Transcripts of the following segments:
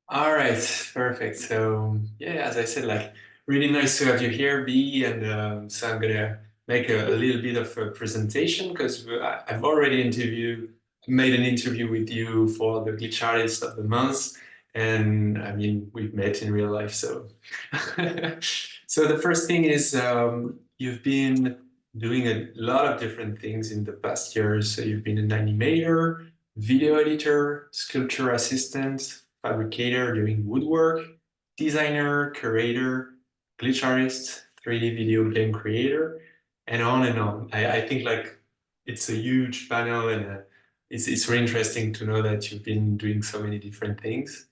All right, perfect. So yeah, as I said, like really nice to have you here, B. And so I'm gonna make a little bit of a presentation because I've already made an interview with you for the Glitch Artist of the Month, and I mean we've met in real life. So, so the first thing is you've been doing a lot of different things in the past years. So you've been an animator, video editor, sculpture assistant, fabricator doing woodwork, designer, curator, glitch artist, 3D video game creator, and on and on. I think like it's a huge panel and it's really interesting to know that you've been doing so many different things.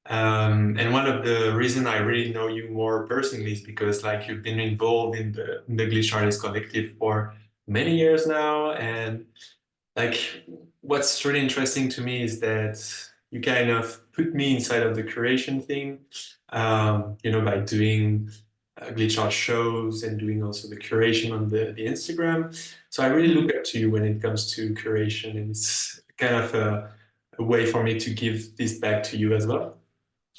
And one of the reason I really know you more personally is because like you've been involved in the Glitch Artist Collective for many years now, and like what's really interesting to me is that you kind of put me inside of the curation thing, by doing glitch art shows and doing also the curation on the Instagram. So I really Mhm. look up to you when it comes to curation, and it's kind of a way for me to give this back to you as well.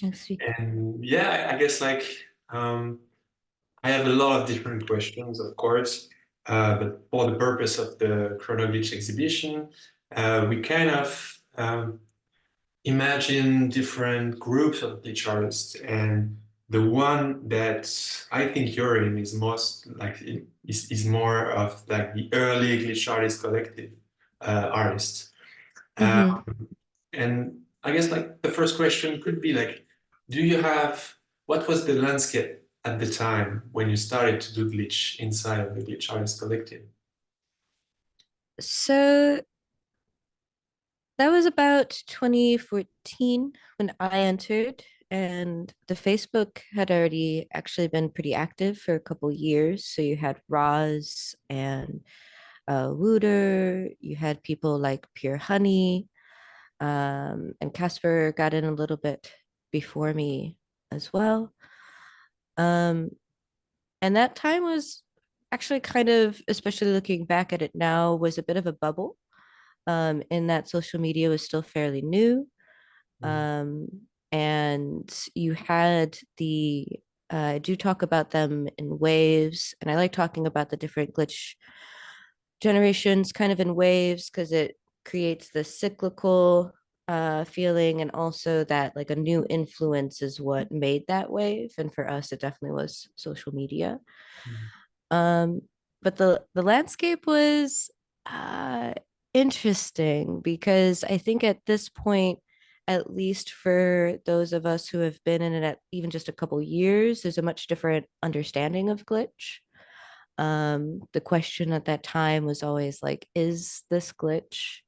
Yes, And yeah, I guess like I have a lot of different questions, of course, but for the purpose of the Chrono Glitch exhibition, we kind of imagine different groups of glitch artists, and the one that I think you're in is most like is more of like the early glitch artist collective artists. Uh, hmm and I guess like the first question could be like, do you have what was the landscape at the time when you started to do glitch inside of the glitch artist collective? So that was about 2014 when I entered, and the Facebook had already actually been pretty active for a couple years. So you had Roz and Wooter, you had people like Pure Honey, and Casper got in a little bit before me as well. Um, and that time was actually kind of, especially looking back at it now, was a bit of a bubble, in that social media was still fairly new. Mhm. Um, and you had I do talk about them in waves, and I like talking about the different glitch generations kind of in waves because it creates the cyclical feeling, and also that like a new influence is what made that wave. And for us, it definitely was social media. Um, but the landscape was uh, interesting because I think at this point, at least for those of us who have been in it at even just a couple years, there's a much different understanding of glitch. The question at that time was always like, is this glitch?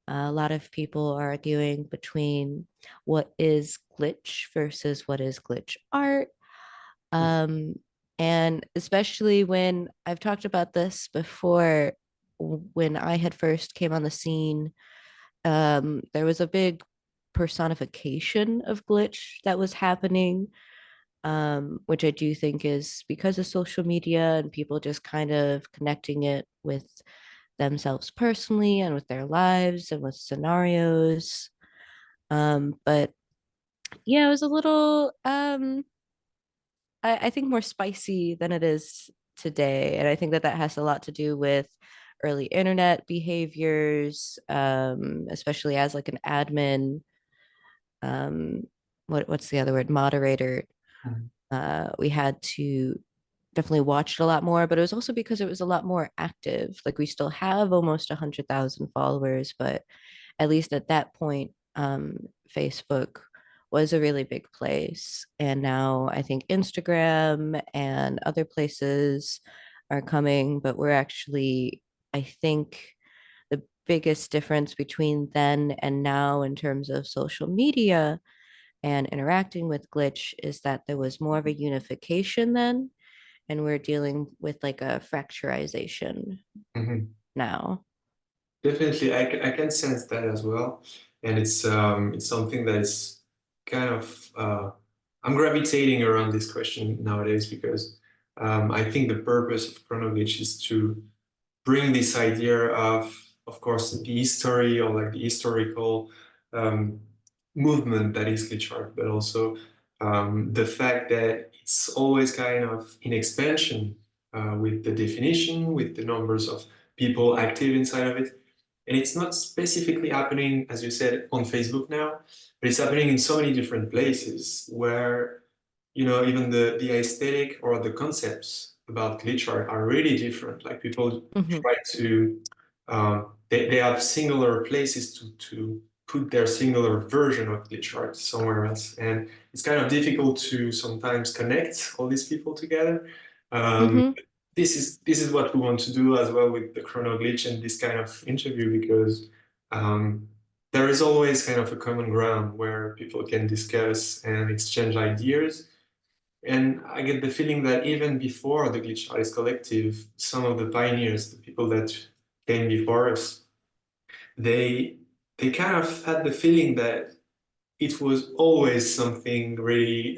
A lot of people are arguing between what is glitch versus what is glitch art. Um, and especially when I've talked about this before, when I had first came on the scene, there was a big personification of glitch that was happening, which I do think is because of social media and people just kind of connecting it with themselves personally and with their lives and with scenarios. But yeah, it was a little I think more spicy than it is today. And I think that that has a lot to do with early internet behaviors, especially as like an admin, um, what's the other word? Moderator. Mhm. We had to definitely watch it a lot more, but it was also because it was a lot more active. Like we still have almost 100,000 followers, but at least at that point, Facebook was a really big place. And now I think Instagram and other places are coming, but we're actually, I think, the biggest difference between then and now in terms of social media and interacting with Glitch is that there was more of a unification then, and we're dealing with like a fracturization Mhm. now. Definitely, I can sense that as well, and it's something that's kind of I'm gravitating around this question nowadays because I think the purpose of Chronovich is to bring this idea of course, the history or like the historical um, movement that is glitch art, but also the fact that it's always kind of in expansion with the definition, with the numbers of people active inside of it. And it's not specifically happening, as you said, on Facebook now, but it's happening in so many different places where, even the aesthetic or the concepts about glitch art are really different. Like people Hmm. try to, they have singular places to put their singular version of glitch art somewhere else. And it's kind of difficult to sometimes connect all these people together. Um, Hmm. this is what we want to do as well with the chrono glitch and this kind of interview because um, there is always kind of a common ground where people can discuss and exchange ideas. And I get the feeling that even before the Glitch Artist Collective, some of the pioneers, the people that came before us, they they kind of had the feeling that it was always something really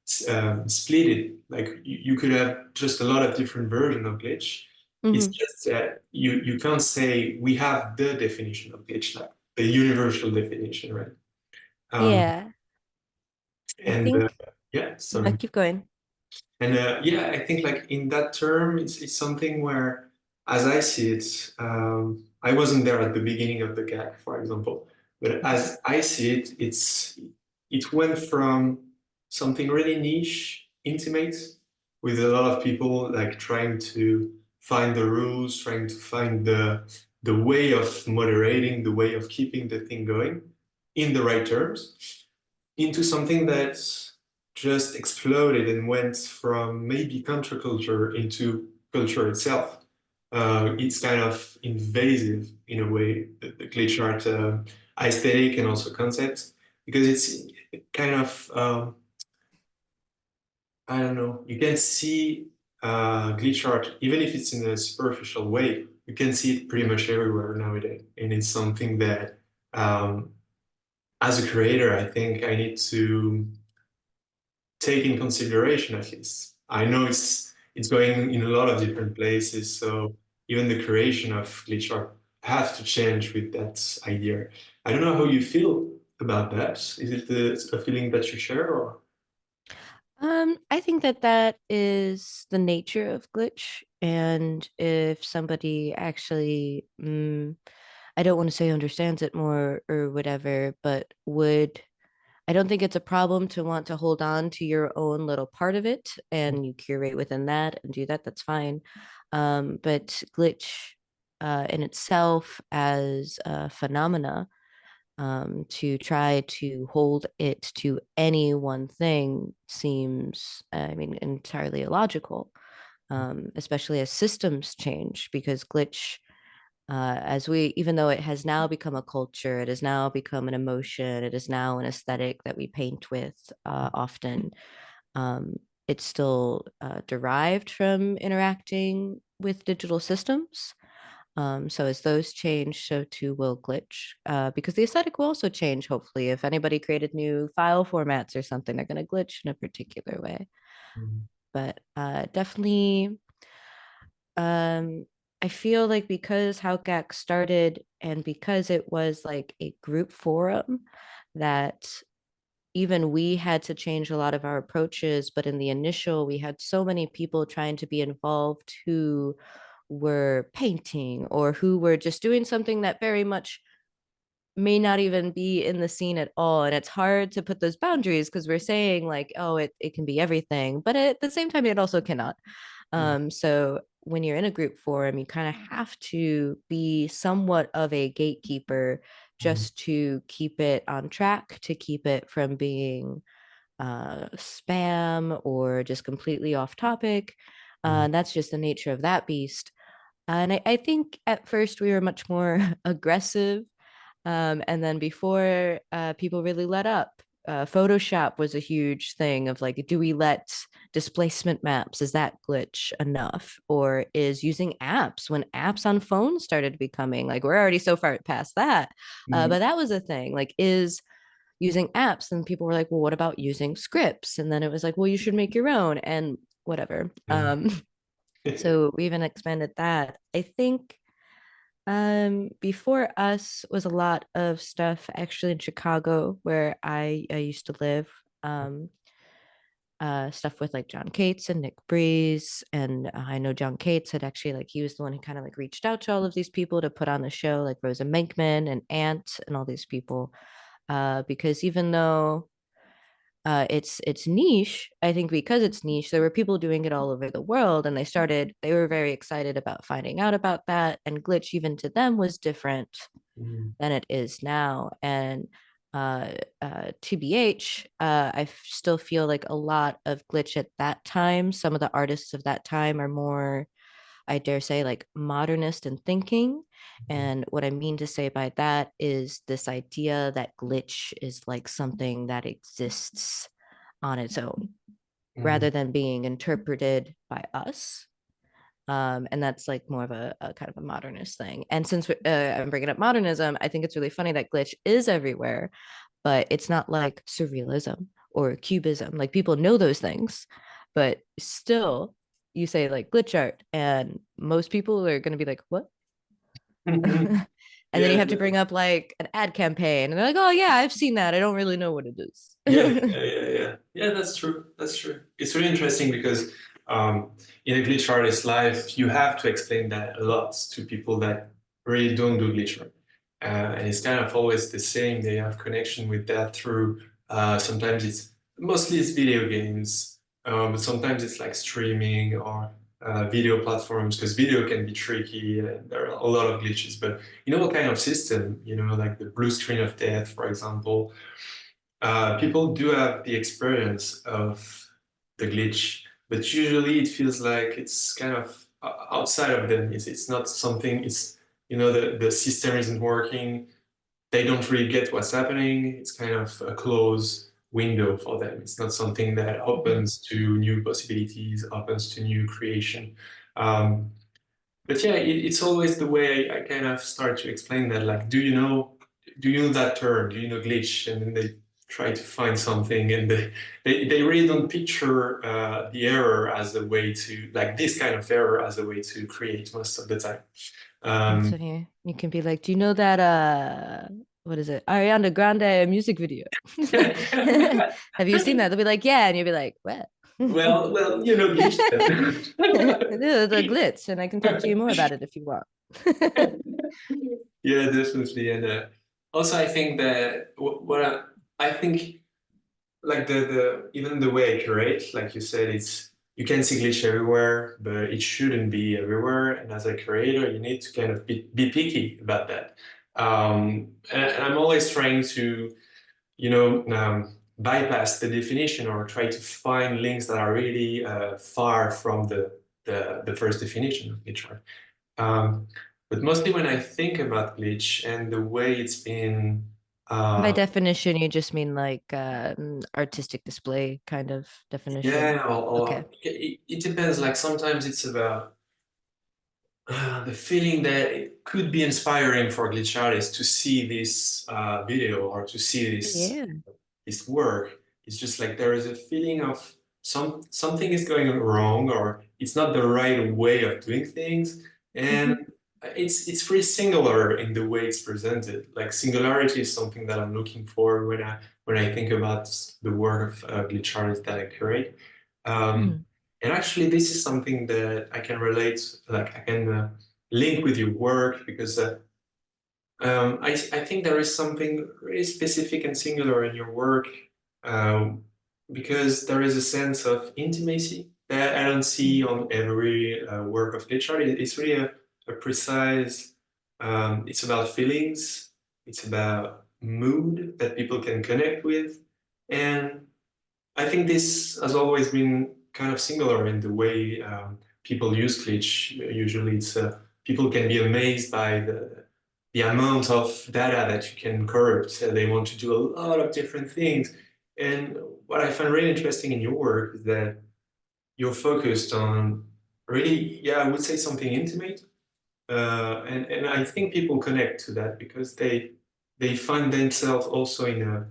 splitted. Like you could have just a lot of different versions of glitch. It's Hmm. just that you can't say we have the definition of glitch, like the universal definition, right? Um, Yeah, I and think. yeah, No, sorry. keep going. And yeah, I think like in that term, it's something where, as I see it, I wasn't there at the beginning of the gag, for example, but Mhm. as I see it, it went from something really niche, intimate, with a lot of people like trying to find the rules, trying to find the way of moderating, the way of keeping the thing going in the right terms into something that just exploded and went from maybe counterculture into culture itself. It's kind of invasive in a way, the glitch art aesthetic and also concept, because it's kind of, I don't know, you can see glitch art, even if it's in a superficial way, you can see it pretty much everywhere nowadays. And it's something that, um, as a creator, I think I need to take in consideration at least. I know it's going in a lot of different places, so even the creation of glitch art has to change with that idea. I don't know how you feel about that. Is it a feeling that you share or? I think that that is the nature of glitch. And if somebody actually, I don't want to say understands it more or whatever, but I don't think it's a problem to want to hold on to your own little part of it and you curate within that and do that. That's fine. But glitch in itself as a phenomena, to try to hold it to any one thing seems, I mean, entirely illogical, especially as systems change, because glitch, even though it has now become a culture, it has now become an emotion, it is now an aesthetic that we paint with often. Um, it's still derived from interacting with digital systems. So as those change, so too will glitch, because the aesthetic will also change. Hopefully, if anybody created new file formats or something, they're going to glitch in a particular way. Mhm. But definitely, um, I feel like because how GAC started and because it was like a group forum, that even we had to change a lot of our approaches. But in the initial, we had so many people trying to be involved who were painting or who were just doing something that very much may not even be in the scene at all. And it's hard to put those boundaries because we're saying like, oh, it can be everything, but at the same time, it also cannot. So when you're in a group forum, you kind of have to be somewhat of a gatekeeper Mhm. just to keep it on track, to keep it from being spam or just completely off topic. Mhm. That's just the nature of that beast. And I think at first we were much more aggressive. And then before people really let up, Photoshop was a huge thing of like, do we let displacement maps? Is that glitch enough? Or is using apps when apps on phones started becoming like, we're already so far past that. Mhm. But that was a thing. Like, is using apps? And people were like, well, what about using scripts? And then it was like, well, you should make your own and whatever. Yeah. So we even expanded that. I think Before us was a lot of stuff actually in Chicago where I used to live. Um, Stuff with like John Cates and Nick Breeze. And I know John Cates had actually like he was the one who kind of like reached out to all of these people to put on the show, like Rosa Menkman and Ant and all these people. Because even though it's niche, I think because it's niche, there were people doing it all over the world, and they were very excited about finding out about that. And glitch, even to them, was different Mm, than it is now. And TBH, I still feel like a lot of glitch at that time, some of the artists of that time are more, I dare say, like modernist in thinking. And what I mean to say by that is this idea that glitch is like something that exists on its own mm, rather than being interpreted by us. And that's like more of a kind of a modernist thing. And since I'm bringing up modernism, I think it's really funny that glitch is everywhere, but it's not like surrealism or cubism. Like people know those things, but still, you say like glitch art, and most people are going to be like, "What?" mm. And then you Yeah, have to bring up like an ad campaign, and they're like, "Oh yeah, I've seen that. I don't really know what it is." yeah. That's true. That's true. It's really interesting because um, in a glitch artist life, you have to explain that a lot to people that really don't do glitch art. And it's kind of always the same. They have connection with that through sometimes mostly it's video games, but sometimes it's like streaming or video platforms because video can be tricky. And there are a lot of glitches, but you know what kind of system, like the blue screen of death, for example. People do have the experience of the glitch, but usually it feels like it's kind of outside of them. It's not something, the system isn't working. They don't really get what's happening. It's kind of a closed window for them. It's not something that Mhm. opens to new possibilities, opens to new creation. Um, but yeah, it's always the way I kind of start to explain that. Like, do you know that term? Do you know glitch? And then they try to find something, and they really don't picture the error as a way to, like this kind of error as a way to create most of the time. That's Um, funny. You can be like, "Do you know that what is it? Ariana Grande music video?" Have you seen that? They'll be like, "Yeah," and you'll be like, "What?" well, glitch The glitz, and I can talk to you more about it if you want. Yeah, definitely. And also, I think that what I think, like the even the way I curate, like you said, it's you can see glitch everywhere, but it shouldn't be everywhere. And as a curator, you need to kind of be picky about that. And I'm always trying to, bypass the definition or try to find links that are really far from the first definition of glitch art. Um, but mostly when I think about glitch and the way it's been, By uh, definition, you just mean like artistic display kind of definition. yeah, or Okay. it depends. Like sometimes it's about the feeling that it could be inspiring for glitch artists to see this video or to see this Yeah. his work. It's just like there is a feeling of something is going wrong or it's not the right way of doing things. And Hmm. it's pretty singular in the way it's presented. Like singularity is something that I'm looking for when I think about the work of glitch artists that I curate. Um, Hmm. and actually, this is something that I can relate, like I can link with your work because I think there is something really specific and singular in your work um, because there is a sense of intimacy that I don't see on every work of literature. It's really a precise, it's about feelings, it's about mood that people can connect with. And I think this has always been kind of singular in the way people use glitch. Usually, people can be amazed by the amount of data that you can corrupt. They want to do a lot of different things. And what I find really interesting in your work is that you're focused on really, yeah, I would say something intimate. And I think people connect to that because they find themselves also in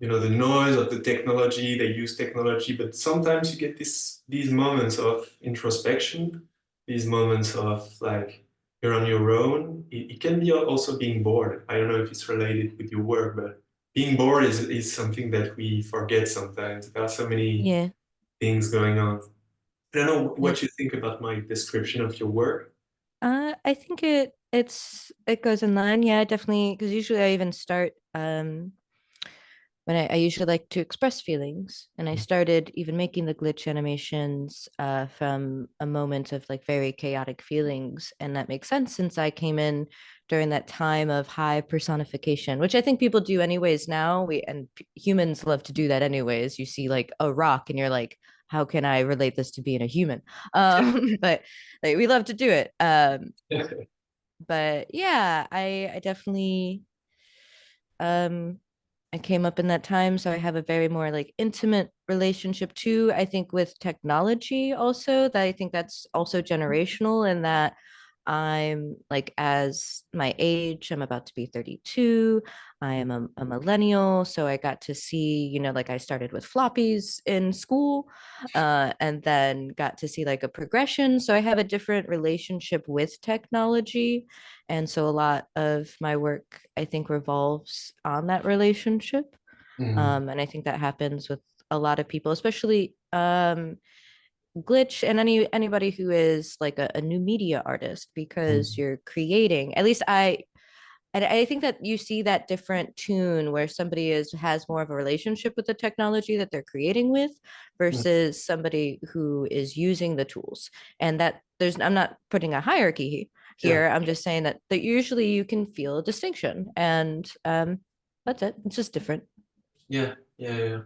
the noise of the technology, they use technology, but sometimes you get these moments of introspection, these moments of like you're on your own. It can be also being bored. I don't know if it's related with your work, but being bored is something that we forget sometimes. There are so many Yeah, things going on. I don't know yeah. what you think about my description of your work. I think it goes in line. Yeah, definitely. Because usually I even start when I usually like to express feelings, and I started even making the glitch animations from a moment of like very chaotic feelings, and that makes sense since I came in during that time of high personification, which I think people do anyways now. Humans love to do that anyways. You see like a rock, and you're like, how can I relate this to being a human? But like we love to do it. But yeah, I definitely um I came up in that time, so I have a very more like intimate relationship too. I think with technology also that I think that's also generational in that I'm like as my age, I'm about to be 32. I am a millennial, so I got to see, like I started with floppies in school, and then got to see like a progression. So I have a different relationship with technology, and so a lot of my work, I think, revolves on that relationship. Mhm. And I think that happens with a lot of people, especially Glitch and anybody who is like a new media artist, because Mhm. you're creating, at least I think that you see that different tune where somebody has more of a relationship with the technology that they're creating with versus somebody who is using the tools. And that I'm not putting a hierarchy Yeah, here. I'm just saying that usually you can feel a distinction, and that's it. It's just different. yeah, yeah, yeah.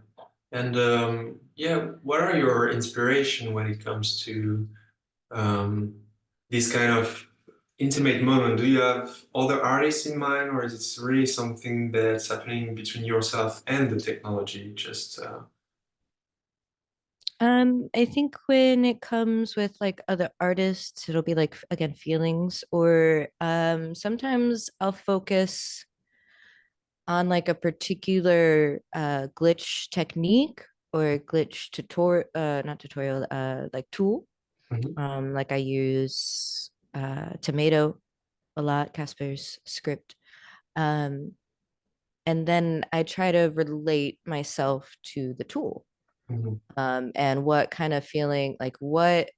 And yeah, what are your inspiration when it comes to um, this kind of intimate moment? Do you have other artists in mind, or is it really something that's happening between yourself and the technology? Just I think when it comes with like other artists, it'll be like again feelings, or sometimes I'll focus on like a particular glitch technique or glitch tutorial, not tutorial, like tool. Mhm, Like I use tomato a lot, Casper's script. Um, and then I try to relate myself to the tool. mhm, And what kind of feeling, like what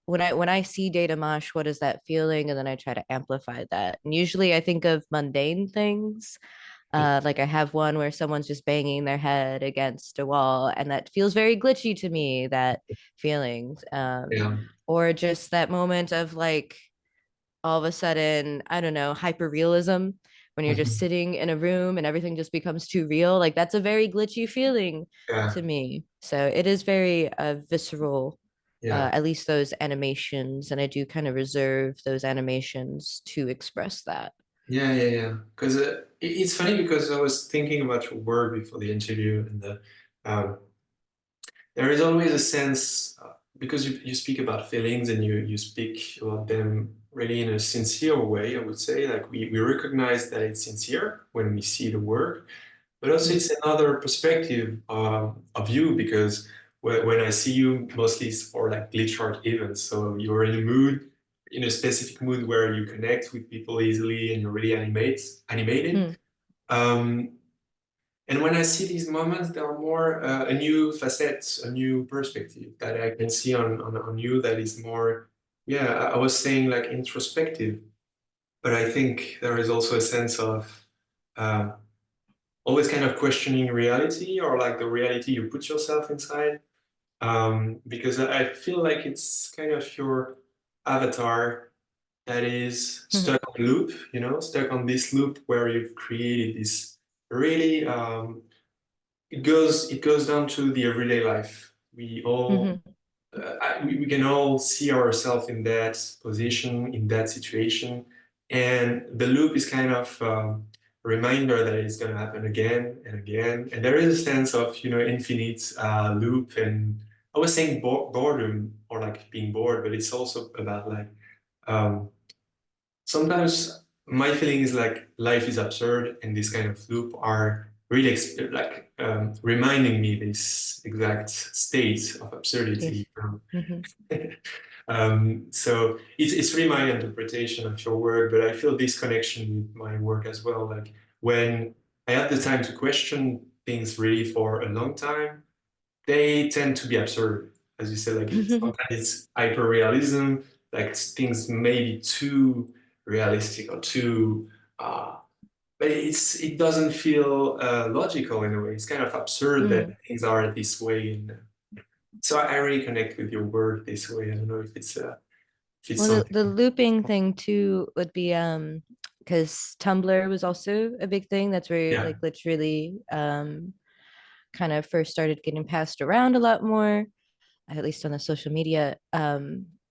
when I see data mosh, what is that feeling? And then I try to amplify that. And usually I think of mundane things. yeah, Like I have one where someone's just banging their head against a wall, and that feels very glitchy to me, that feelings. yeah, Or just that moment of like all of a sudden, I don't know, hyper realism when you're just mhm, sitting in a room and everything just becomes too real. Like that's a very glitchy feeling yeah, to me. So it is very visceral, yeah. at least those animations. And I do kind of reserve those animations to express that. Yeah, yeah, yeah. Because it's funny because I was thinking about your work before the interview, and um, there is always a sense because you speak about feelings and you speak about them really in a sincere way. I would say like we recognize that it's sincere when we see the work, but also Mm, it's another perspective of you because when I see you, mostly it's for like glitch art events. So you're in a mood, in a specific mood where you connect with people easily and you're really animated. mm, Um, and when I see these moments, there are more a new facet, a new perspective that I can see on you that is more, yeah, I was saying like introspective, but I think there is also a sense of uh, always kind of questioning reality or like the reality you put yourself inside. Because I feel like it's kind of your avatar that is mhm, stuck on loop, stuck on this loop where you've created this really it goes down to the everyday life. We all mhm, we can all see ourselves in that position, in that situation, and the loop is kind of a reminder that it's going to happen again and again. And there is a sense of infinite loop. And I was saying boredom or like being bored, but it's also about like um, sometimes my feeling is like life is absurd, and this kind of loop are really reminding me this exact state of absurdity. Yes. Hmm. So it's really my interpretation of your work, but I feel this connection with my work as well. Like when I had the time to question things really for a long time, they tend to be absurd. As you said, like sometimes it's hyper realism, like things maybe too realistic or too but it doesn't feel logical in a way. It's kind of absurd that Mm. things are this way. And so I really connect with your work this way. I don't know if it's Well, the something. looping thing too would be because Tumblr was also a big thing. That's where Yeah. like literally kind of first started getting passed around a lot more, at least on the social media.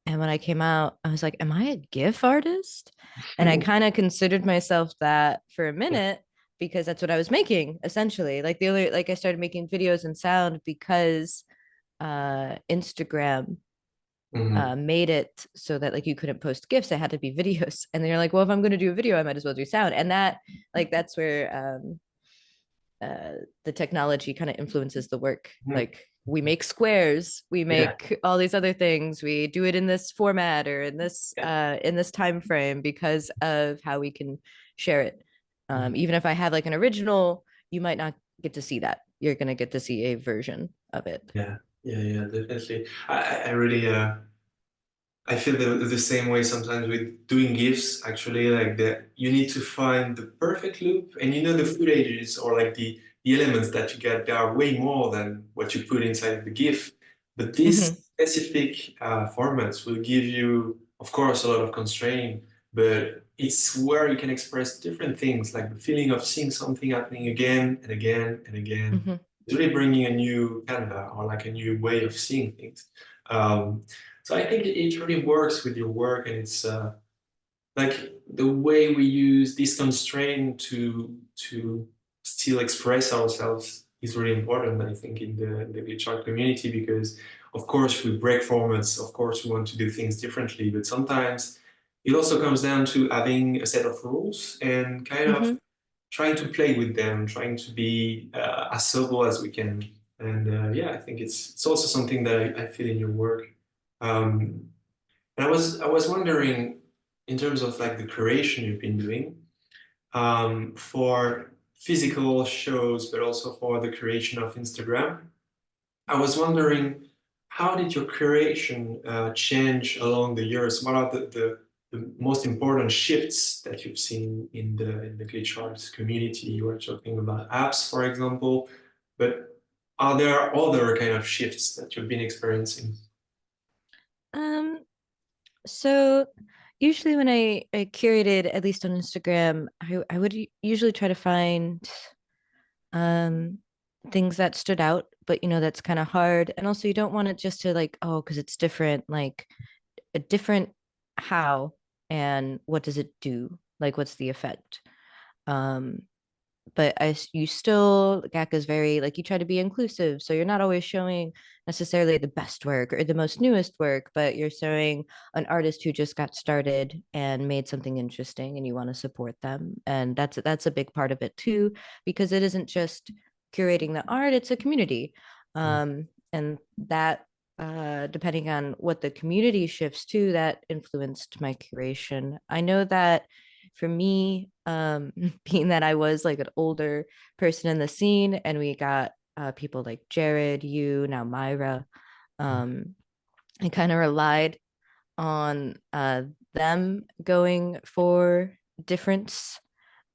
And when I came out, I was like, am I a GIF artist? And I kind of considered myself that for a Yeah. minute because that's what I was making essentially. Like the only like I started making videos and sound because Instagram Mhm. made it so that like you couldn't post GIFs, it had to be videos. And then you're like, well, if I'm going to do a video, I might as well do sound. And that like that's where uh, the technology kind of influences the work. Mhm. Like we make squares, we Yeah. make all these other things, we do it in this format or Yeah. in this time frame because of how we can share it. Mhm. Even if I have like an original, you might not get to see that. You're gonna get to see a version of it. Yeah. Yeah. Yeah. Definitely. I really I feel the same way sometimes with doing GIFs, actually, like that you need to find the perfect loop and you know the footages or like the elements that you get, they are way more than what you put inside the GIF. But these Mm-hmm. specific formats will give you, of course, a lot of constraint, but it's where you can express different things, like the feeling of seeing something happening again and again and again. Mm-hmm. It's really bringing a new Canva or like a new way of seeing things. Um, so I think it really works with your work, and it's like the way we use this constraint to still express ourselves is really important. I think in the glitch art community because of course we break formats, of course we want to do things differently, but sometimes it also comes down to having a set of rules and kind of Mm-hmm. trying to play with them, trying to be as subtle as we can. And yeah, I think it's also something that I feel in your work. Um, and I was wondering, in terms of like the creation you've been doing, for physical shows, but also for the creation of Instagram. I was wondering, how did your creation change along the years? What are the most important shifts that you've seen in the glitch arts community? You were talking about apps, for example, but are there other kind of shifts that you've been experiencing? Um, so usually when I curated, at least on Instagram, I would usually try to find um things that stood out, but you know, that's kind of hard. And also you don't want it just to like, oh, because it's different, like a different how and what does it do? Like what's the effect? Um, but you still GAC is very like you try to be inclusive, so you're not always showing necessarily the best work or the most newest work, but you're showing an artist who just got started and made something interesting, and you want to support them, and that's a big part of it too, because it isn't just curating the art; it's a community, and that depending on what the community shifts to, that influenced my curation. I know that for me, being that I was like an older person in the scene and we got people like Jared, you, now Myra, um, I kind of relied on them going for difference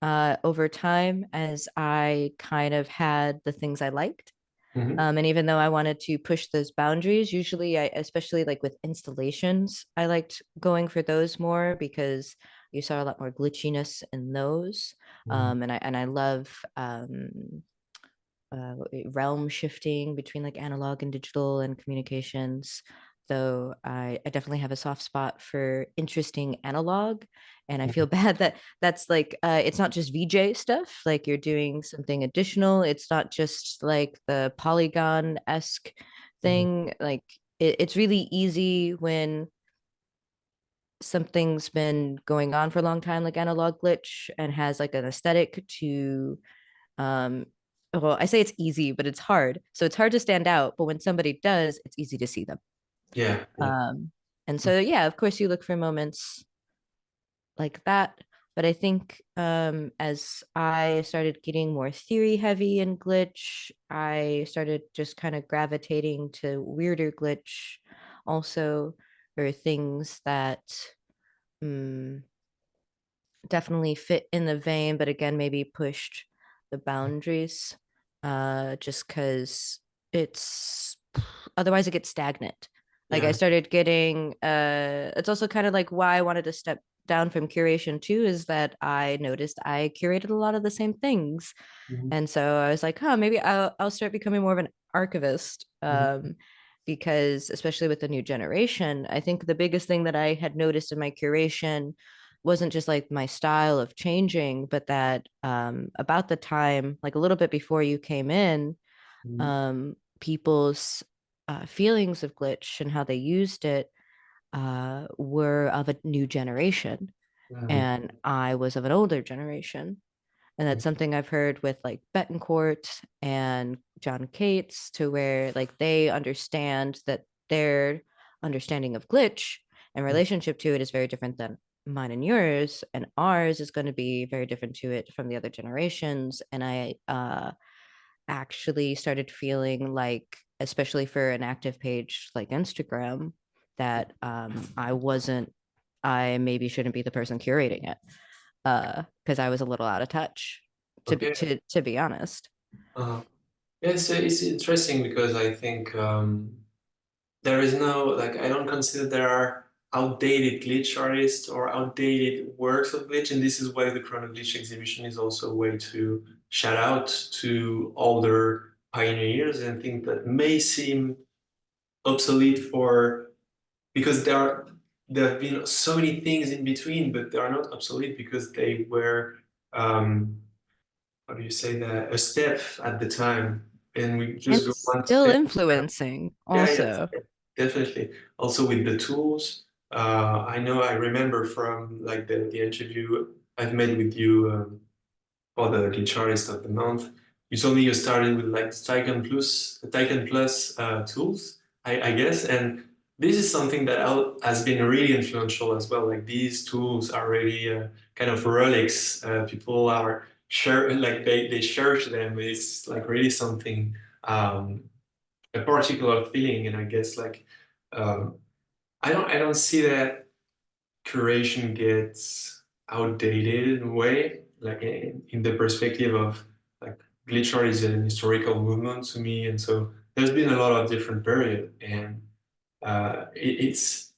over time as I kind of had the things I liked. Mhm. And even though I wanted to push those boundaries, usually especially like with installations, I liked going for those more because you saw a lot more glitchiness in those. Mhm. And I love realm shifting between like analog and digital and communications. Though I definitely have a soft spot for interesting analog. And I feel bad that that's like, it's not just VJ stuff, like you're doing something additional. It's not just like the polygon esque Mhm. thing. Like it's really easy when something's been going on for a long time, like analog glitch, and has like an aesthetic to um well, I say it's easy, but it's hard. So it's hard to stand out, but when somebody does, it's easy to see them. Yeah, yeah. Um, and so yeah, of course you look for moments like that. But I think as I started getting more theory heavy in glitch, I started just kind of gravitating to weirder glitch also, or things that um, definitely fit in the vein, but again, maybe pushed the boundaries just because it's otherwise it gets stagnant. Like I Yeah. started getting it's also kind of like why I wanted to step down from curation too, is that I noticed I curated a lot of the same things. Mhm, And so I was like, huh, maybe I'll start becoming more of an archivist. mhm, Because especially with the new generation, I think the biggest thing that I had noticed in my curation wasn't just like my style of changing, but that about the time, like a little bit before you came in, mhm, people's feelings of glitch and how they used it were of a new generation, mhm, and I was of an older generation. And that's something I've heard with like Betancourt and John Cates, to where like they understand that their understanding of glitch and mhm. relationship to it is very different than mine and yours, and ours is going to be very different to it from the other generations. And I actually started feeling like, especially for an active page like Instagram, that I maybe shouldn't be the person curating it because I was a little out of touch, Okay. to be honest. Uh, yeah, it's interesting because I think there is no, like, I don't consider there are outdated glitch artists or outdated works of glitch, and this is why the Chrono Glitch exhibition is also a way to shout out to older pioneers and things that may seem obsolete for because there have been so many things in between, but they are not obsolete because they were um, how do you say that, a step at the time, and we And just go one still step. influencing Yeah, yeah, also. definitely. Also with the tools, I know I remember from like the interview I've made with you for the guitarist of the month. You told me you started with like Titan Plus tools, I guess, and this is something that has been really influential as well. Like these tools are really kind of relics. People are share like they cherish them. It's like really something. A particular feeling, and I guess like um, I don't see that curation gets outdated in a way, like in the perspective of like glitch art is an historical movement to me, and so there's been a lot of different period, and it's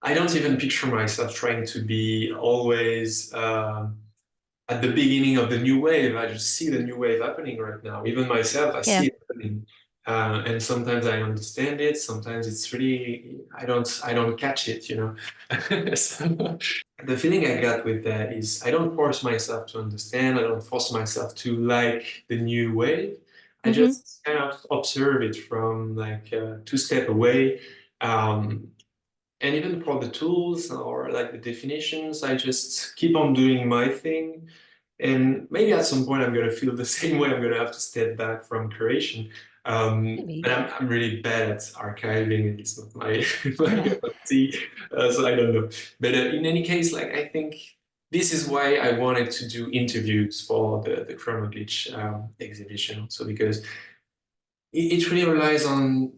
I don't even picture myself trying to be always at the beginning of the new wave. I just see the new wave happening right now. Even myself, I Yeah. see it happening. And sometimes I understand it. Sometimes it's really I don't catch it, you know. So, the feeling I got with that is I don't force myself to understand. I don't force myself to like the new wave. I Hmm. just kind of observe it from like two step away. Um, and even for the tools or like the definitions, I just keep on doing my thing. And maybe at some point I'm going to feel the same way. I'm going to have to step back from creation. But Maybe. I'm really bad at archiving, and it's not my my cup of tea. So I don't know. But in any case, like I think this is why I wanted to do interviews for the Chrono Glitch exhibition. So because it really relies on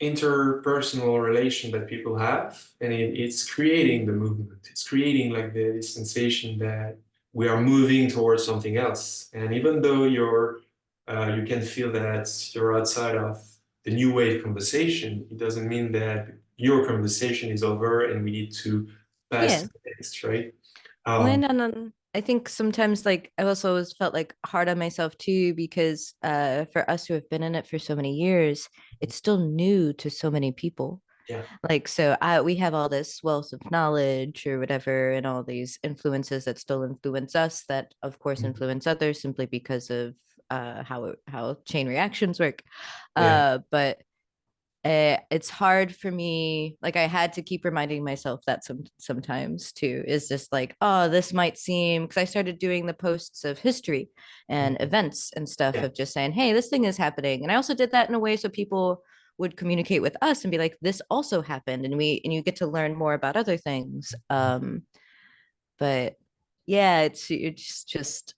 interpersonal relation that people have, and it's creating the movement. It's creating like the sensation that we are moving towards something else. And even though you can feel that you're outside of the new wave conversation, it doesn't mean that your conversation is over and we need to pass Yeah. to the next, right? Well, Um, I think sometimes like I also always felt like hard on myself too, because for us who have been in it for so many years, it's still new to so many people. yeah. Like so we have all this wealth of knowledge or whatever, and all these influences that still influence us, that of course Mhm. influence others simply because of how chain reactions work. Yeah. But it's hard for me. Like I had to keep reminding myself that sometimes too is just like, oh, this might seem because I started doing the posts of history and Mhm. events and stuff Yeah. of just saying, hey, this thing is happening. And I also did that in a way so people would communicate with us and be like, this also happened, and you get to learn more about other things. But yeah, it's just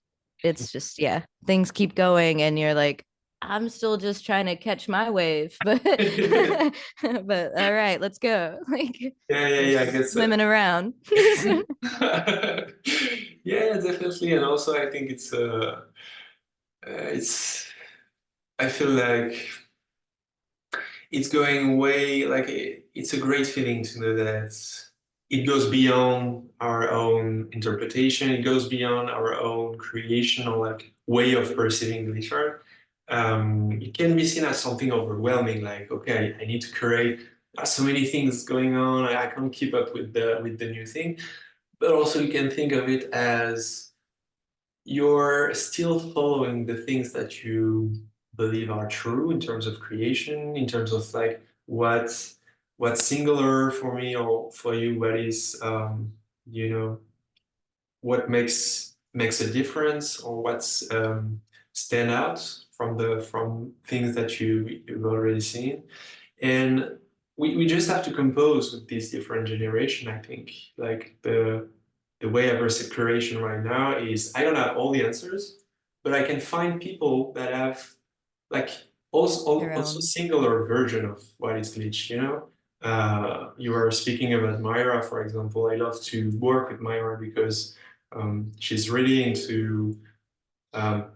yeah, things keep going and you're like, I'm still just trying to catch my wave, but but all right, let's go. Like Yeah, yeah, we're yeah, I guess so. swimming around. Yeah, definitely. And also I think it's I feel like it's going way like it's a great feeling to know that it goes beyond our own interpretation, it goes beyond our own creation or like way of perceiving literature. It can be seen as something overwhelming, like, okay, I need to create, there's so many things going on, I can't keep up with the new thing. But also you can think of it as you're still following the things that you believe are true in terms of creation, in terms of like what's singular for me or for you, what is you know, what makes a difference or what's stand out from the from things that you've already seen. And we just have to compose with these different generation, I think. Like the way I perceive curation right now is I don't have all the answers, but I can find people that have like Their also own. singular version of what is glitch, you know? You were speaking about Myra, for example. I love to work with Myra because she's really into um,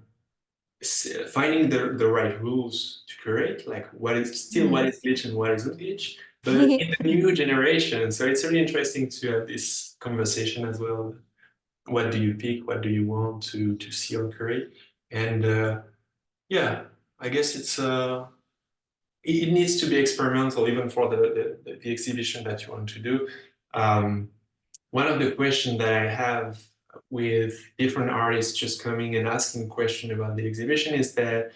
finding the right rules to create, like what Hmm. is glitch and what isn't glitch, but in the new generation. So it's really interesting to have this conversation as well. What do you pick? What do you want to see or create? And yeah, I guess it needs to be experimental even for the exhibition that you want to do. Um, One of the questions that I have with different artists just coming and asking question about the exhibition is that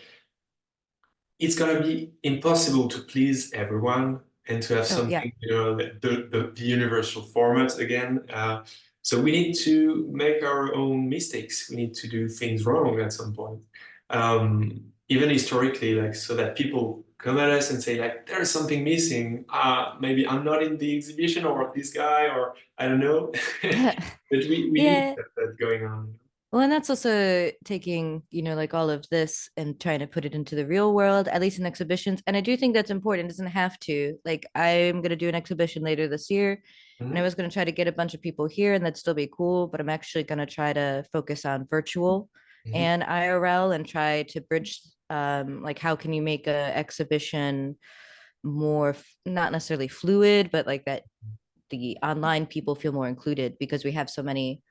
it's gonna be impossible to please everyone and to have Oh yeah. something, you know, the universal format again. So we need to make our own mistakes. We need to do things wrong at some point. Even historically, like so that people come at us and say, like, there's something missing. Maybe I'm not in the exhibition or this guy, or I don't know. But we need Yeah. that going on. Well, and that's also taking, like all of this and trying to put it into the real world, at least in exhibitions. And I do think that's important. It doesn't have to. Like, I'm going to do an exhibition later this year, and I Mhm, was going to try to get a bunch of people here, and that'd still be cool. But I'm actually going to try to focus on virtual mhm, and IRL and try to bridge, like, how can you make a exhibition more, not necessarily fluid, but like that the online people feel more included because we have so many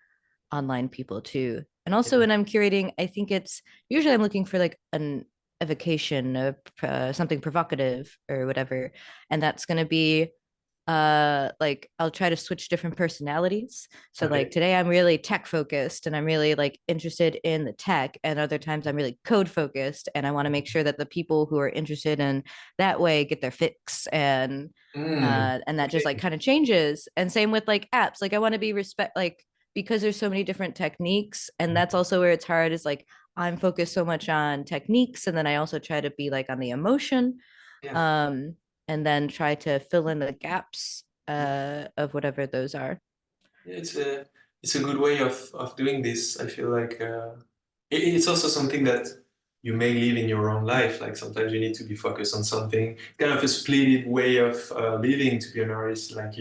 online people too. And also yeah. when I'm curating, I think it's usually I'm looking for like an evocation of something provocative or whatever. And that's going to be like I'll try to switch different personalities. So like Okay. today I'm really tech focused and I'm really like interested in the tech, and other times I'm really code focused and I want to make sure that the people who are interested in that way get their fix. And that just like Okay. kind of changes. And same with like apps. Like I want to be respect like because there's so many different techniques, and that's also where it's hard is like I'm focused so much on techniques, and then I also try to be like on the emotion, Yeah. um and then try to fill in the gaps of whatever those are. Yeah, it's a good way of doing this. I feel like it's also something that you may live in your own life. Like sometimes you need to be focused on something. Kind of a splitted way of living to be an artist. Like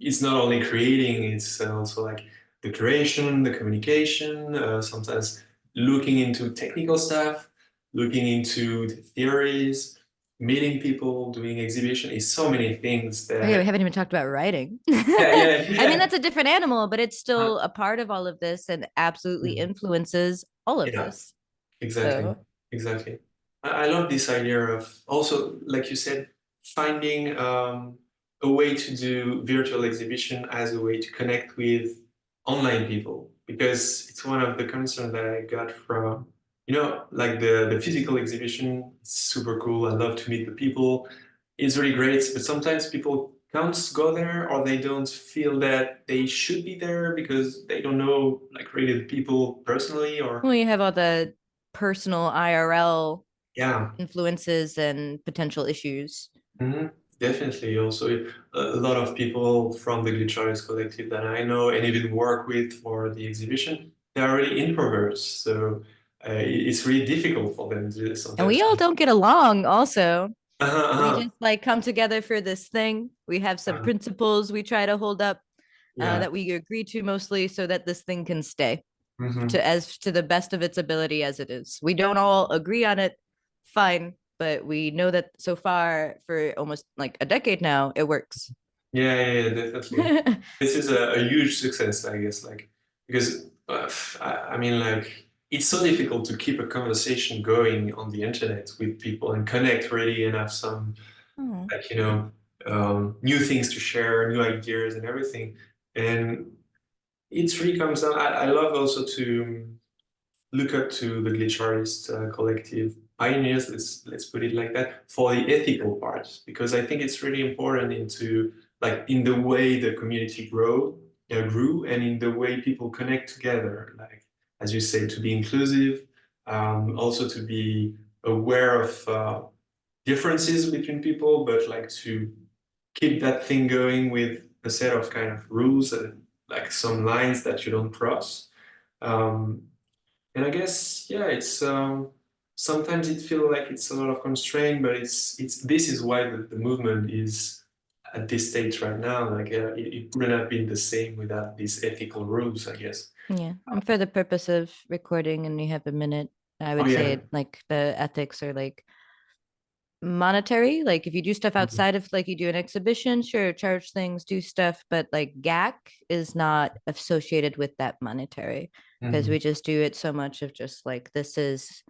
it's not only creating, it's also like the creation, the communication. Sometimes looking into technical stuff, looking into the theories, meeting people, doing exhibition. Is so many things Oh yeah, we that. haven't even talked about writing. Yeah, yeah, I mean, yeah. that's a different animal, but it's still a part of all of this and absolutely Mm. influences all of Yeah. this. Exactly, So exactly. I love this idea of also, like you said, finding a way to do virtual exhibition as a way to connect with online people, because it's one of the concerns that I got from, like the physical exhibition. It's super cool. I love to meet the people, is really great, but sometimes people can't go there or they don't feel that they should be there because they don't know like really the people personally or Well, you have all the personal IRL yeah. influences and potential issues. Mhm. Definitely. Also, a lot of people from the Glitch Artist Collective that I know and even work with for the exhibition, they are really introverts. So it's really difficult for them to And sometimes. we all don't get along also. Uh-huh, We uh-huh. just like come together for this thing. We have some Uh, principles we try to hold up yeah. that we agree to mostly so that this thing can stay Hmm. to as to the best of its ability as it is. We don't all agree on it, fine, but we know that so far for almost like a decade now, it works. Yeah, yeah, yeah, definitely. This is a huge success, I guess, like because I mean, like it's so difficult to keep a conversation going on the internet with people and connect really and have some Oh. like new things to share, new ideas and everything. And it really comes down. I love also to look up to the glitch artist collective pioneers, let's put it like that, for the ethical part, because I think it's really important into like in the way the community grew and in the way people connect together, like as you say, to be inclusive, also to be aware of differences between people, but like to keep that thing going with a set of kind of rules and like some lines that you don't cross. Um, and I guess, yeah, it's sometimes it feels like it's a lot of constraint, but it's this is why the movement is at this stage right now. Like it wouldn't have been the same without these ethical rules, I guess. Yeah. And for the purpose of recording and you have a minute, I Oh would yeah. say like the ethics are like monetary. Like if you do stuff Mhm. outside of like you do an exhibition, sure, charge things, do stuff, but like GAC is not associated with that monetary because Mhm. we just do it so much of just like this is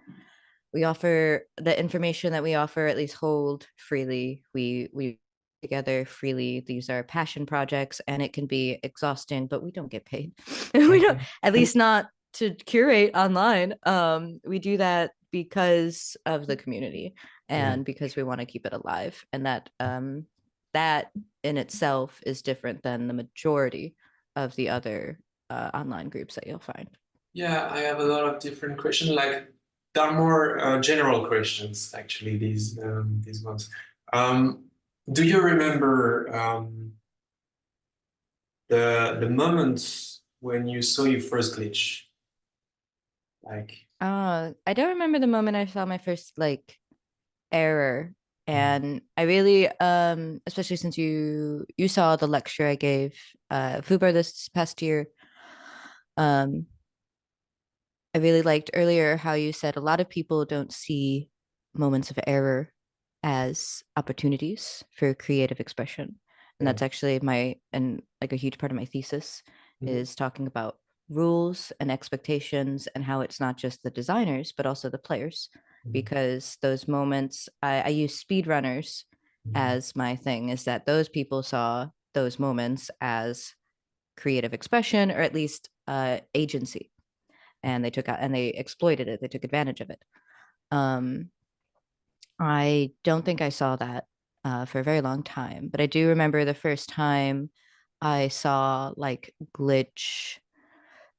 we offer the information that we offer at least hold freely. We together freely. These are passion projects and it can be exhausting, but we don't get paid. We don't, Mhm. at least not to curate online. We do that because of the community Yeah. and because we want to keep it alive. And that in itself is different than the majority of the other online groups that you'll find. Yeah, I have a lot of different questions. Like there are more general questions actually. These ones. Um, do you remember the moments when you saw your first glitch? Like, I don't remember the moment I saw my first like error. mm, And I really, especially since you saw the lecture I gave Fubar this past year, um, I really liked earlier how you said a lot of people don't see moments of error as opportunities for creative expression. And yeah. that's actually my and like a huge part of my thesis Mhm. is talking about rules and expectations and how it's not just the designers but also the players Mhm. because those moments I use speedrunners Mhm. as my thing is that those people saw those moments as creative expression or at least agency and they took out and they exploited it. They took advantage of it. Um, I don't think I saw that for a very long time, but I do remember the first time I saw like glitch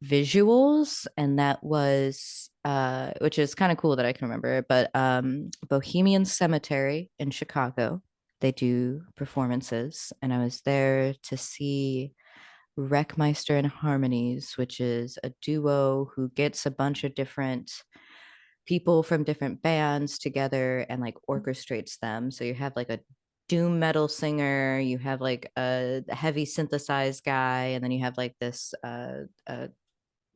visuals, and that was which is kind of cool that I can remember. But Bohemian Cemetery in Chicago, they do performances, and I was there to see Wreckmeister and Harmonies, which is a duo who gets a bunch of different people from different bands together and like orchestrates them. So you have like a doom metal singer, you have like a heavy synthesized guy, and then you have like this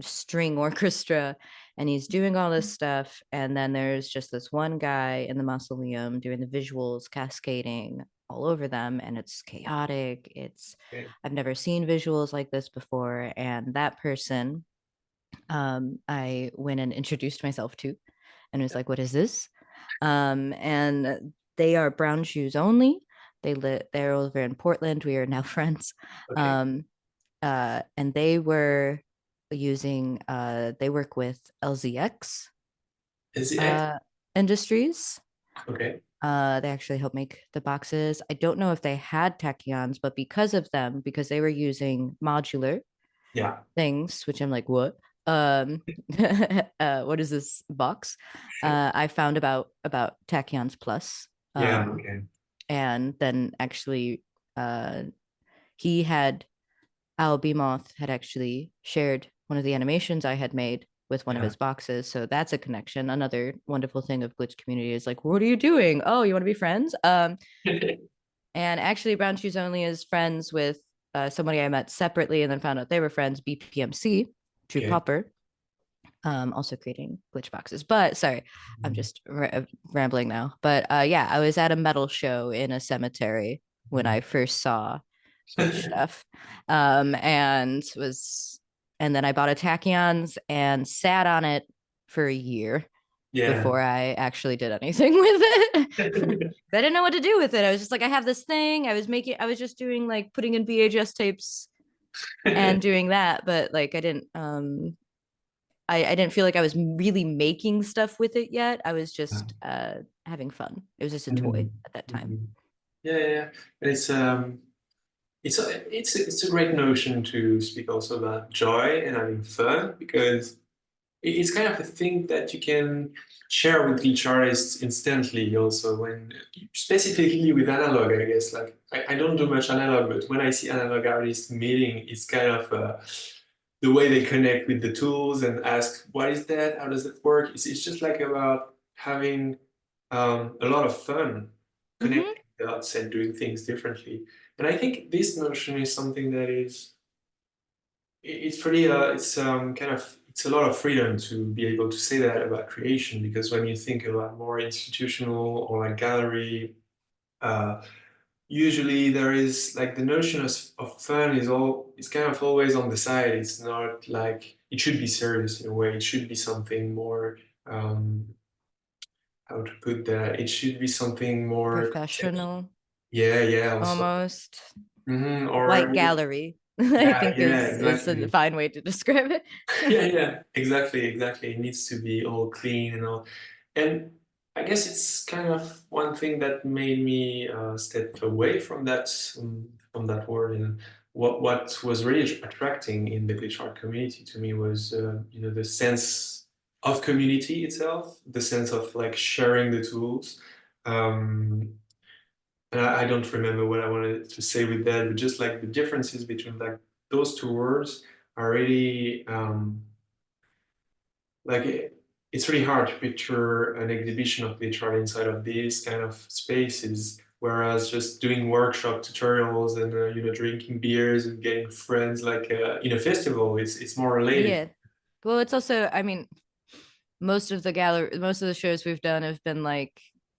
string orchestra, and he's doing all this stuff. And then there's just this one guy in the mausoleum doing the visuals, cascading all over them, and it's chaotic. Okay. I've never seen visuals like this before, and that person I went and introduced myself to and was Yeah. like, what is this? And they are brown shoes only. They're over in Portland. We are now friends. Okay. Um, and they were using they work with LZX Is it X? uh industries. Okay. They actually helped make the boxes. I don't know if they had tachyons, but because of them, because they were using modular Yeah, things, which I'm like, what? What is this box? sure. I found about tachyons plus. Yeah, okay. And then actually, uh, he had Al Bemoth had actually shared one of the animations I had made with one of Yeah. his boxes. So that's a connection. Another wonderful thing of glitch community is like, what are you doing? Oh, you want to be friends? And actually, Brown Shoes Only is friends with somebody I met separately and then found out they were friends, BPMC, Drew Okay. Popper, also creating glitch boxes. But sorry, I'm just rambling now. But yeah, I was at a metal show in a cemetery when I first saw glitch stuff, and was and then I bought a tachyons and sat on it for a year Yeah. before I actually did anything with it. I didn't know what to do with it. I was just like, I have this thing. I was just doing like putting in VHS tapes and doing that, but like I didn't feel like I was really making stuff with it yet. I was just having fun. It was just a toy Mhm. at that time. Mhm. Yeah, yeah, yeah. And it's a great notion to speak also about joy and having fun because it's kind of a thing that you can share with each artist instantly also when specifically with analog, I guess. Like I don't do much analog, but when I see analog artists meeting, it's kind of the way they connect with the tools and ask, what is that? How does it work? It's just like about having a lot of fun Mm-hmm. connecting dots and doing things differently. And I think this notion is something that is it's pretty it's kind of it's a lot of freedom to be able to say that about creation because when you think about more institutional or like gallery uh, usually there is like the notion of fun is kind of always on the side. It's not like it should be serious in a way. It should be something more um, how to put that. It should be something more conceptual. Professional, Yeah, yeah, also. almost Or white gallery. I yeah, think yeah, is a exactly. fine way to describe it. Yeah, yeah, exactly, exactly. It needs to be all clean and all. And I guess it's kind of one thing that made me step away from that word. And what was really attracting in the glitch art community to me was the sense of community itself, the sense of like sharing the tools. Um, and I don't remember what I wanted to say with that, but just like the differences between like those two words are really like it's really hard to picture an exhibition of glitch art inside of these kind of spaces, whereas just doing workshop tutorials and drinking beers and getting friends like in a festival, it's more related. Yeah. Well, it's also, I mean, most of the shows we've done have been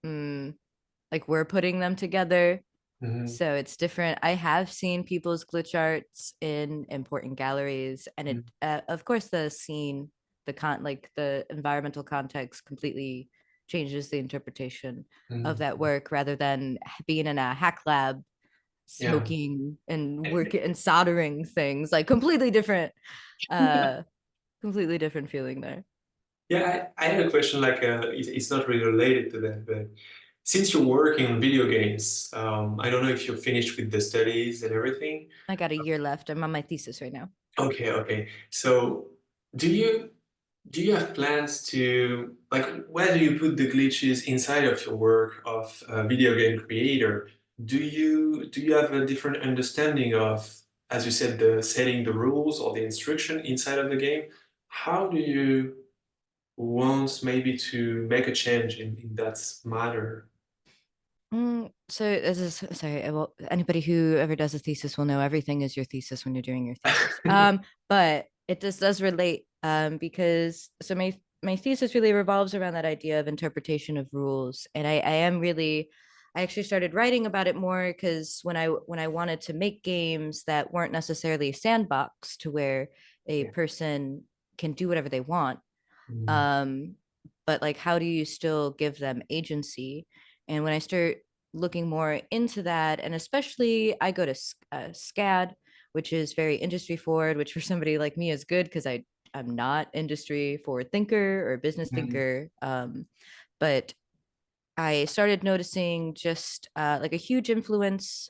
mm, like we're putting them together. Hmm. So it's different. I have seen people's glitch arts in important galleries, and of course, the scene, like the environmental context completely changes the interpretation of Hmm. that work rather than being in a hack lab Yeah. smoking and working and soldering things like uh completely different feeling there. Yeah, I had a question like it's not really related to that, but since you're working on video games, I don't know if you're finished with the studies and everything. I got a year left. I'm on my thesis right now. Okay, okay. So do you do you have plans to like where do you put the glitches inside of your work of a video game creator? Do you have a different understanding of, as you said, the setting the rules or the instruction inside of the game? How do you want maybe to make a change in that matter? So this is sorry. Well, anybody who ever does a thesis will know everything is your thesis when you're doing your thesis. But it just does relate. Because so my thesis really revolves around that idea of interpretation of rules, and I actually started writing about it more because when I wanted to make games that weren't necessarily sandbox to where a Yeah. person can do whatever they want, Mm, um but like how do you still give them agency? And when I start looking more into that, and especially I go to scad, which is very industry forward, which for somebody like me is good because I'm not industry forward thinker or business mm, thinker, but I started noticing just like a huge influence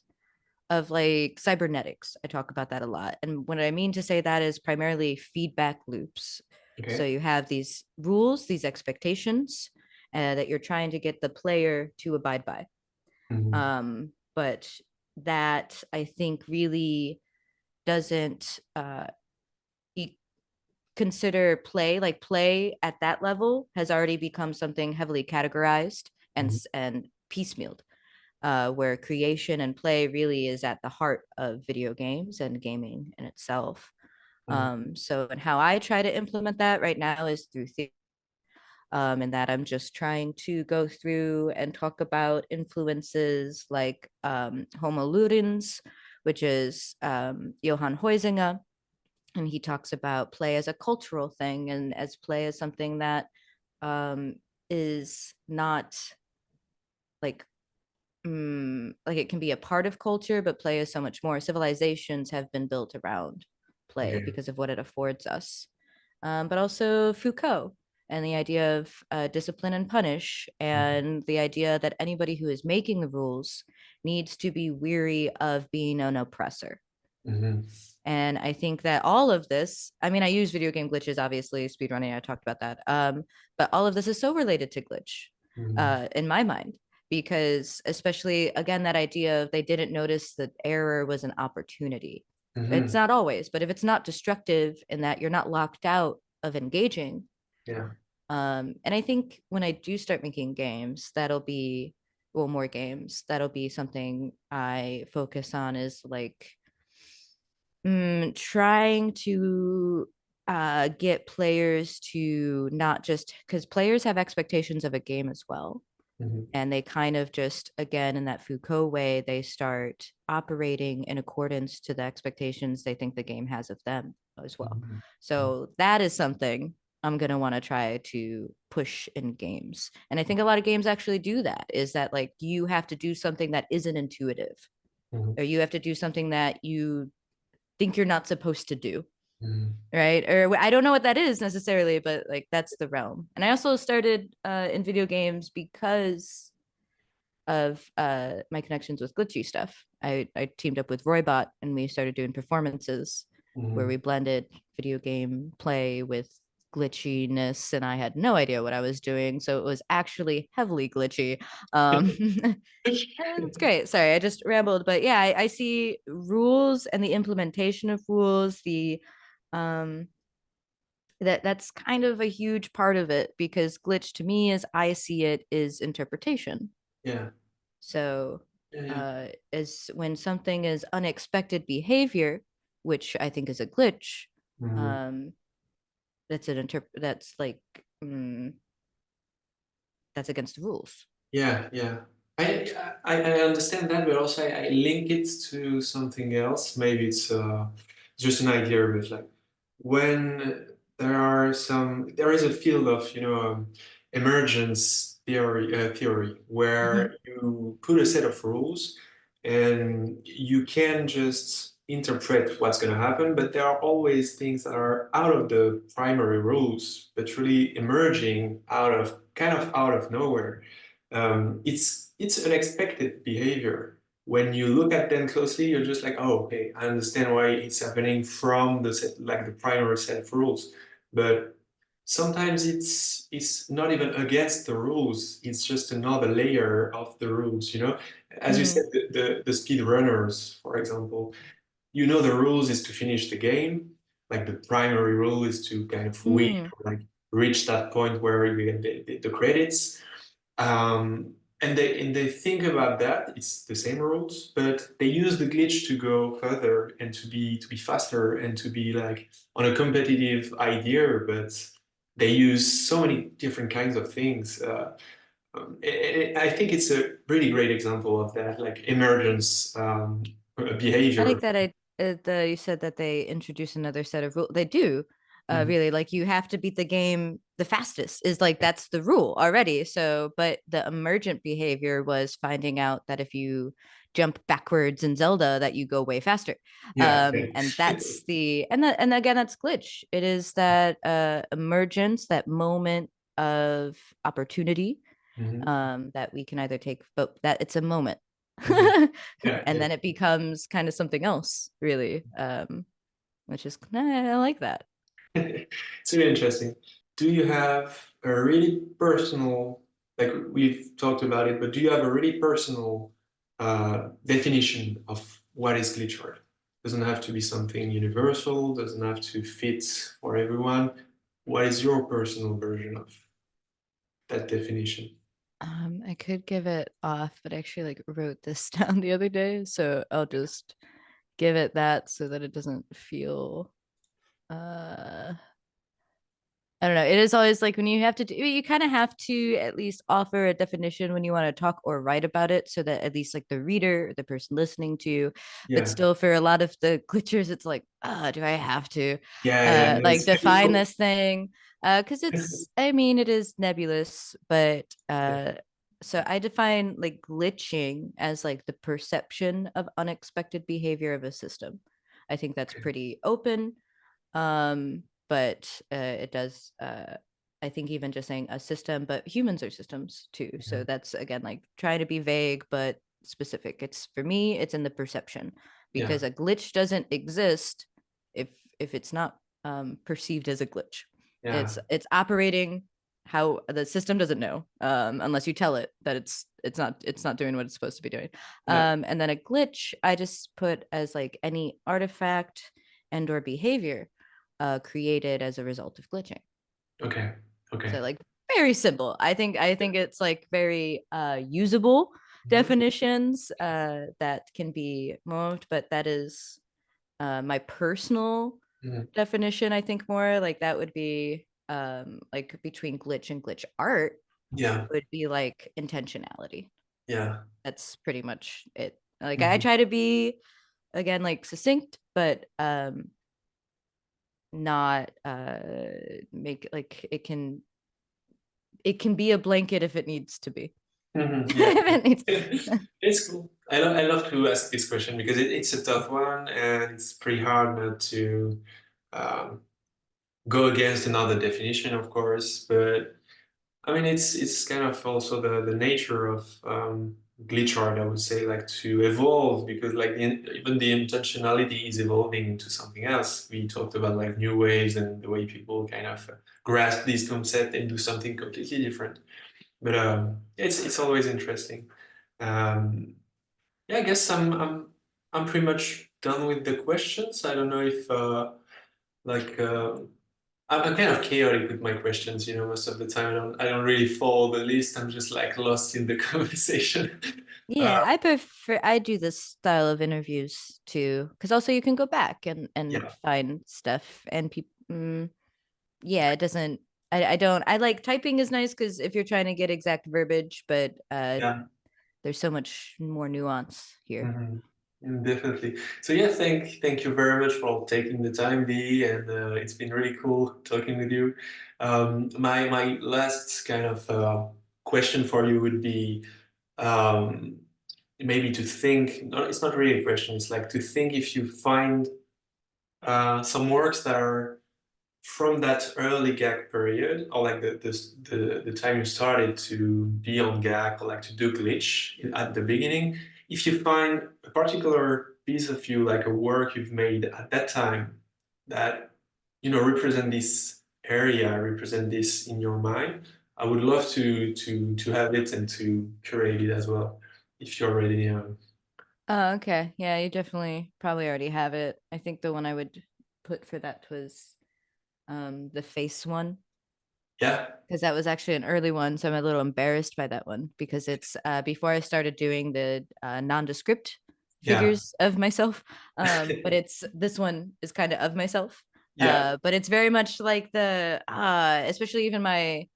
of like cybernetics. I talk about that a lot. And what I mean to say that is primarily feedback loops. So Okay. you have these rules, these expectations that you're trying to get the player to abide by. Mhm. But that I think really doesn't consider play, like play at that level has already become something heavily categorized Mhm. and piecemealed, where creation and play really is at the heart of video games and gaming in itself. Mhm. So and how I try to implement that right now is through theory, and that I'm just trying to go through and talk about influences like Homo Ludens, which is Johann Huizinga, and he talks about play as a cultural thing and as play as something that um, is not like like it can be a part of culture, but play is so much more. Civilizations have been built around play Okay. because of what it affords us. But also Foucault and the idea of discipline and punish, and the idea that anybody who is making the rules needs to be weary of being an oppressor. Mhm. And I think that all of this, I mean, I use video game glitches, obviously, speedrunning, I talked about that. But all of this is so related to glitch Mhm. in my mind, because especially, again, that idea of they didn't notice that error was an opportunity. It's Mhm. not always, but if it's not destructive in that you're not locked out of engaging. Yeah. And I think when I do start making games, that'll be, well, more games, that'll be something I focus on is like trying to get players to not just because players have expectations of a game as well. Mhm. And they kind of just, again, in that Foucault way, they start operating in accordance to the expectations they think the game has of them as well. Mhm. Mhm. So that is something I'm going to want to try to push in games. And I think a lot of games actually do that, is that like you have to do something that isn't intuitive, Mhm. or you have to do something that you think you're not supposed to do, Mhm. right? Or I don't know what that is necessarily, but like that's the realm. And I also started in video games because of my connections with glitchy stuff. I teamed up with Roybot and we started doing performances where Mhm. we blended video game play with glitchiness, and I had no idea what I was doing, so it was actually heavily glitchy. It's great. Sorry, I just rambled, but yeah, I see rules and the implementation of rules, the um that's kind of a huge part of it, because glitch to me, as I see it, is interpretation. Yeah. So Yeah. Yeah. as when something is unexpected behavior, which I think is a glitch, Mhm. um that's like mm, that's against the rules. Yeah, yeah. I understand that, but also I link it to something else. Maybe it's just an idea, but like when there is a field of, emergence theory Mm-hmm. where you put a set of rules and you can just interpret what's going to happen, but there are always things that are out of the primary rules, but really emerging kind of out of nowhere. It's unexpected behavior. When you look at them closely, you're just like, oh, okay, I understand why it's happening from the set, like the primary set of rules. But sometimes it's not even against the rules. It's just another layer of the rules, you know? As you said, Mm-hmm. the speed runners, for example, the rules is to finish the game. Like the primary rule is to kind of win, Mm. or like reach that point where you get the credits. And they think about that. It's the same rules, but they use the glitch to go further and to be faster and to be like on a competitive idea. But they use so many different kinds of things. I think it's a really great example of that, like emergence I behavior. like that. You said that they introduce another set of rules. They do, Mhm. really. Like you have to beat the game the fastest. Is like that's the rule already. So, but the emergent behavior was finding out that if you jump backwards in Zelda, that you go way faster. Yeah, And yeah. that's and again, that's glitch. It is that emergence, that moment of opportunity, that we can either take, but that it's a moment. Yeah, And yeah. then it becomes kind of something else, really, which is, I like that. It's really interesting. Do you have a really personal, like we've talked about it, but do you have a really personal definition of what is glitch art? Doesn't have to be something universal, doesn't have to fit for everyone. What is your personal version of that definition? I could give it off, but I actually like wrote this down the other day, so I'll just give it that so that it doesn't feel uh I don't know. It is always like when you have to do, you kind of have to at least offer a definition when you want to talk or write about it so that at least like the reader, the person listening to you, but Yeah, still for a lot of the glitchers, it's like, do I have to yeah, no, like it's define difficult. this thing? Because I mean, it is nebulous, but Yeah, so I define like glitching as like the perception of unexpected behavior of a system. I think that's okay. pretty open, but it does I think even just saying a system, but humans are systems too, Yeah, so that's again like trying to be vague but specific. It's for me, it's in the perception, yeah, because a glitch doesn't exist if it's not perceived as a glitch. yeah, It's operating how the system doesn't know, unless you tell it that it's not doing what it's supposed to be doing. yeah. And then a glitch I just put as like any artifact and or behavior created as a result of glitching. Okay, So okay. like very simple. I think it's like very usable Mhm, definitions that can be moved, but that is my personal mhm. definition. I think more like that would be like between glitch and glitch art Yeah, would be like intentionality. yeah. That's pretty much it. Like I Mhm, try to be again like succinct, but not make like it can be a blanket if it needs to be. yeah. If it needs. It's cool. I love to ask this question because it's a tough one and it's pretty hard not to um, go against another definition, of course. But I mean, it's kind of also the nature of glitch art, I would say, like to evolve because like even the intentionality is evolving into something else. We talked about like new waves and the way people kind of grasp this concept and do something completely different. But it's always interesting. Um, yeah, I guess I'm pretty much done with the questions. I don't know if like I'm kind of chaotic with my questions. You know, most of the time I don't really follow the list. I'm just like lost in the conversation. Uh, Yeah, I do this style of interviews too, because also you can go back and yeah, find stuff and people. Yeah, it doesn't. I don't. I like typing is nice because if you're trying to get exact verbiage, but yeah. there's so much more nuance here. Mhm. Definitely. So yeah, thank you very much for taking the time, Dee, and it's been really cool talking with you. My last kind of question for you would be um, maybe to think. No, it's not really a question. It's like to think if you find some works that are from that early gag period, or like the time you started to be on gag or like to do glitch at the beginning, if you find a particular piece of you, like a work you've made at that time that represent this area, represent this in your mind, I would love to have it and to curate it as well. If you're ready, Oh, okay. Yeah, you definitely probably already have it. I think the one I would put for that was the face one, yeah, because that was actually an early one, so I'm a little embarrassed by that one because it's before I started doing the nondescript yeah, figures of myself. But it's this one is kind of myself. yeah. But it's very much like the especially even my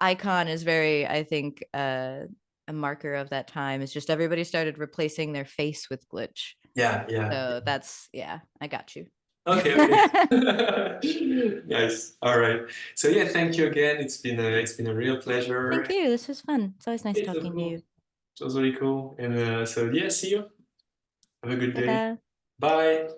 icon is very, I think, a marker of that time. It's just everybody started replacing their face with glitch. Yeah, yeah. So that's, yeah, I got you. Okay, okay. Nice. All right. So yeah, thank you again. It's been a real Thank pleasure. you. This was fun. It's always nice It was talking to cool. you. It was really cool. And so yeah, see you. Have a good day. Ta-da. Bye.